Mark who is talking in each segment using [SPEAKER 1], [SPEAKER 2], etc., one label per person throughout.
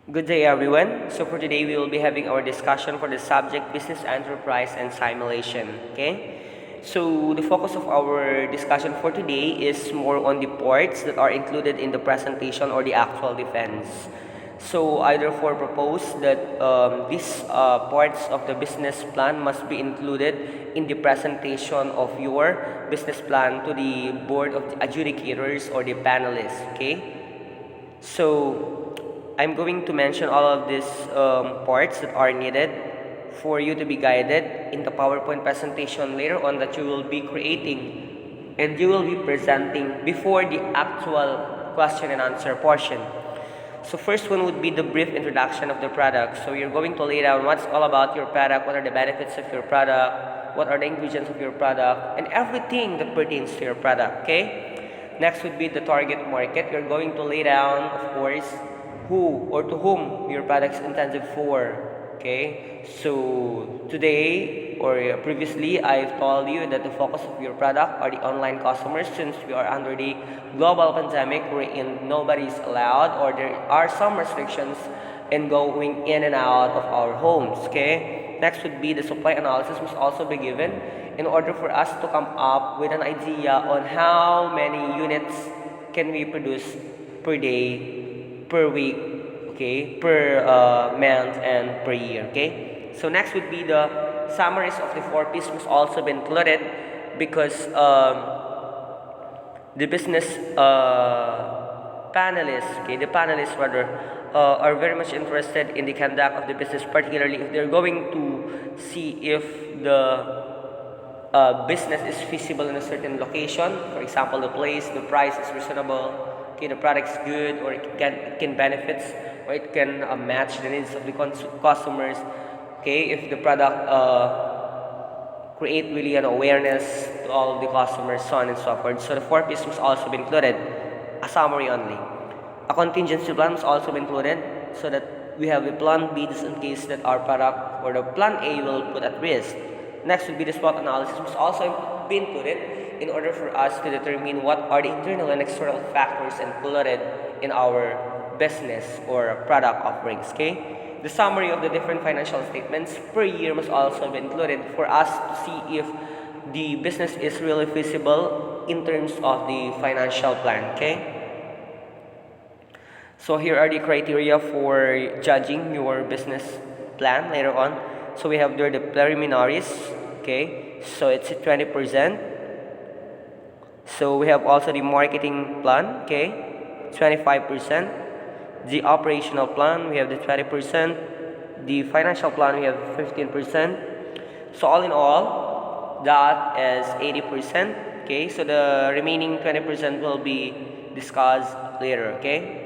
[SPEAKER 1] Good day, everyone. So for today, we will be having our discussion for the subject business enterprise and simulation. Okay. So the focus of our discussion for today is more on the parts that are included in the presentation or the actual defense. So I therefore propose that these parts of the business plan must be included in the presentation of your business plan to the board of the adjudicators or the panelists. Okay. So I'm going to mention all of these parts that are needed for you to be guided in the PowerPoint presentation later on that you will be creating and you will be presenting before the actual question and answer portion. So first one would be the brief introduction of the product. So you're going to lay down what's all about your product, what are the benefits of your product, what are the ingredients of your product, and everything that pertains to your product, okay? Next would be the target market. You're going to lay down, of course, who or to whom your product is intended for. Okay, so today or previously, I've told you that the focus of your product are the online customers since we are under the global pandemic wherein nobody is allowed or there are some restrictions in going in and out of our homes. Okay, next would be the supply analysis must also be given in order for us to come up with an idea on how many units can we produce per day, per week, okay, per month, and per year, okay. So next would be the summaries of the 4Ps must also be included because the business panelists, okay, the panelists rather, are very much interested in the conduct of the business, particularly if they're going to see if the business is feasible in a certain location. For example, the place, the price is reasonable, okay, the product is good, or it can benefits, or it can match the needs of the customers. Okay, if the product create really an awareness to all of the customers, so on and so forth. So the 4Ps must also be included. A summary only. A contingency plan must also be included so that we have a plan B just in case that our product or the plan A will put at risk. Next would be the SWOT analysis must also be included in order for us to determine what are the internal and external factors included in our business or product offerings. Okay? The summary of the different financial statements per year must also be included for us to see if the business is really feasible in terms of the financial plan. Okay? So here are the criteria for judging your business plan later on. So we have there the preliminaries, okay? So it's 20%. So we have also the marketing plan, okay? 25%. The operational plan, we have the 20%. The financial plan, we have 15%. So all in all, that is 80%, okay? So the remaining 20% will be discussed later, okay?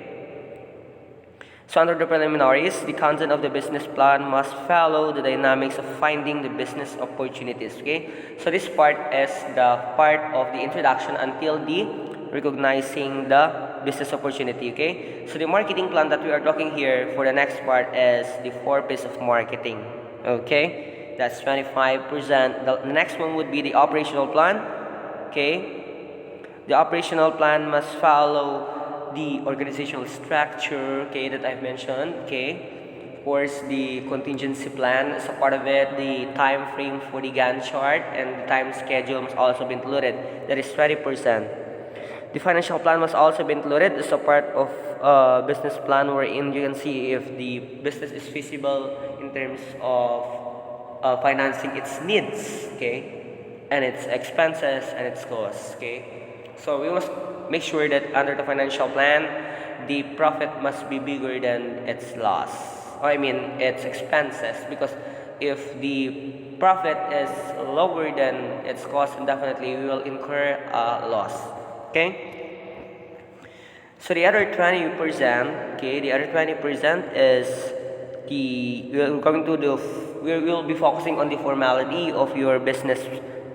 [SPEAKER 1] So under the preliminaries, the content of the business plan must follow the dynamics of finding the business opportunities. Okay, so this part is the part of the introduction until the recognizing the business opportunity. Okay, so the marketing plan that we are talking here for the next part is the 4Ps of marketing. Okay, that's 25%. The next one would be the operational plan. Okay, the operational plan must follow the organizational structure, okay, that I've mentioned, okay. Of course, the contingency plan is a part of it, the time frame for the Gantt chart, and the time schedule must also be included. That is 20%. The financial plan must also be included as a part of business plan wherein you can see if the business is feasible in terms of financing its needs, okay, and its expenses and its costs, okay. So we must make sure that under the financial plan, the profit must be bigger than its loss. I mean, its expenses, because if the profit is lower than its cost, then definitely we will incur a loss. Okay. So the other 20%, okay, the other 20% is we're going to do, we will be focusing on the formality of your business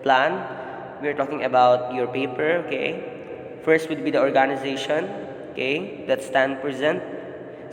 [SPEAKER 1] plan. We're talking about your paper, okay. First would be the organization, okay, that's 10%.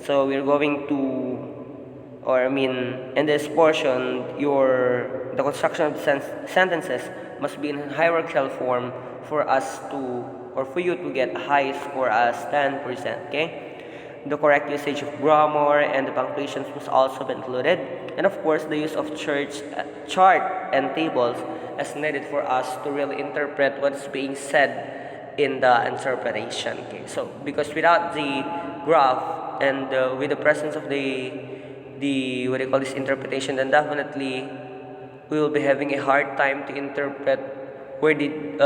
[SPEAKER 1] So we're going to, or I mean, in this portion, the construction of the sentences must be in hierarchical form for us to, or for you to get a high score as 10%, okay. The correct usage of grammar and the punctuations must also be included. And of course, the use of chart and tables is needed for us to really interpret what's being said in the interpretation. Okay, so because without the graph and with the presence of the what do you call this interpretation, then definitely we will be having a hard time to interpret where did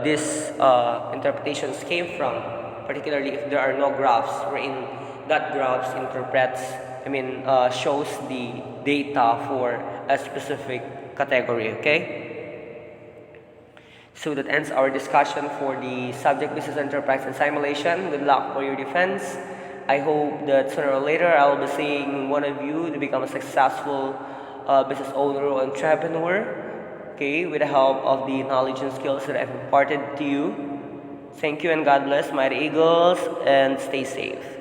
[SPEAKER 1] these interpretations came from, particularly if there are no graphs wherein that graphs interprets, shows the data for a specific category, okay? So that ends our discussion for the subject business enterprise and simulation. Good luck for your defense. I hope that sooner or later I will be seeing one of you to become a successful business owner or entrepreneur, okay, with the help of the knowledge and skills that I've imparted to you. Thank you and God bless, mighty eagles, and stay safe.